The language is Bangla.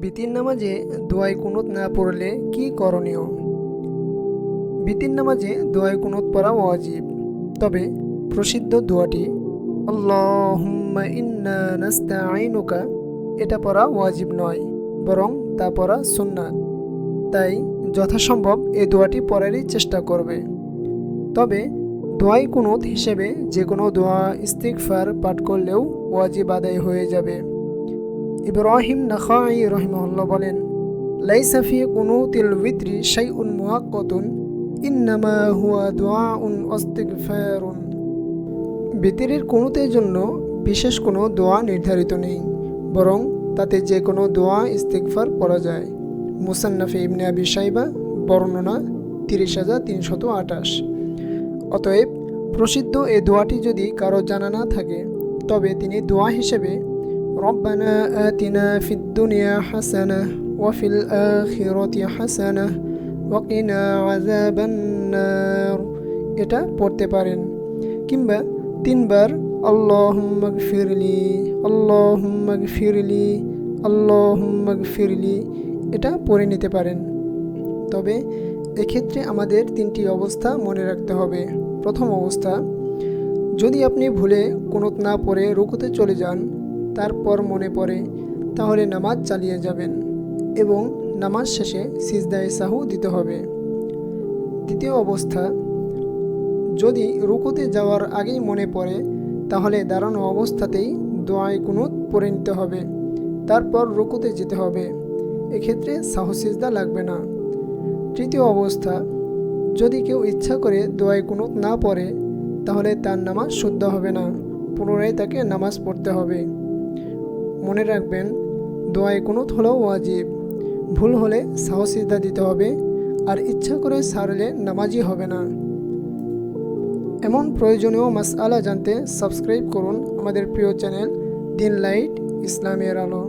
বিতির নামাজে দোয়ায় কুনুত না পড়লে কি করণীয়? বিতির নামাজে দোয়ায় কুনুত পড়া ওয়াজিব, তবে প্রসিদ্ধ দোয়াটি আল্লাহুম্মা ইন্না নাস্তাঈনুকা এটা পড়া ওয়াজিব নয়, বরং তা পড়া সুন্নাত। তাই যথাসম্ভব এই দোয়াটি পড়ারই চেষ্টা করবে। তবে দোয়াই কুনুত হিসেবে যে কোনো দোয়া ইস্তিগফার পাঠ করলেও ওয়াজিব আদায় হয়ে যাবে। ইব্রাহিম নাখাঈ রাহিমাহুল্লাহ বলেন, লাইসা ফি কুনুতিল উইতরি শাইউন মুআক্কাতুন ইন্নামা হুয়া দুআউন ওয়াস্তিগফারুন। বিতিরের কুনুতের জন্য বিশেষ কোনো দোয়া নির্ধারিত নেই, বরং তাতে যে কোনো দোয়া ইস্তিগফার পড়া যায়। মুসান্নাফে ইবনে আবি শাইবা, বর্ণনা 30,328। অতএব প্রসিদ্ধ এই দোয়াটি যদি কারো জানা না থাকে, তবে তিনি দোয়া হিসেবে রব্বানা আতিনা ফিদ দুনিয়া হাসানাহ ওয়া ফিল আখিরাতি হাসানাহ ওয়া কিনা আযাবান নার এটা পড়তে পারেন, কিংবা 3 বার আল্লাহুম্মা গফিরলি আল্লাহুম্মা গফিরলি আল্লাহুম্মা গফিরলি এটা পড়ে নিতে পারেন। তবে এক্ষেত্রে আমাদের 3টি অবস্থা মনে রাখতে হবে। প্রথম অবস্থা, যদি আপনি ভুলে কুনুত না পড়ে রুকুতে চলে যান, তারপর মনে পড়ে, তাহলে নামাজ চালিয়ে যাবেন এবং নামাজ শেষে সিজদায়ে সাহু দিতে হবে। দ্বিতীয় অবস্থা, যদি রুকুতে যাওয়ার আগেই মনে পড়ে, তাহলে দাঁড়ানো অবস্থাতেই দোয়ায়ে কুনুত পড়ে নিতে হবে, তারপর রুকুতে যেতে হবে। এক্ষেত্রে সাহু সিজদা লাগবে না। তৃতীয় অবস্থা, যদি কেউ ইচ্ছা করে দোয়ায়ে কুনুত না পড়ে, তাহলে তার নামাজ শুদ্ধ হবে না, পুনরায় তাকে নামাজ পড়তে হবে। মনে রাখবেন, দোয়ায়ে কুনুত হলো ওয়াজিব। ভুল হলে সাহু সিজদা দিতে হবে, আর ইচ্ছা করে ছাড়লে নামাজই হবে না। এমন প্রয়োজনীয় মাসআলা জানতে সাবস্ক্রাইব করুন আমাদের প্রিয় চ্যানেল দিন লাইট ইসলামের আলো।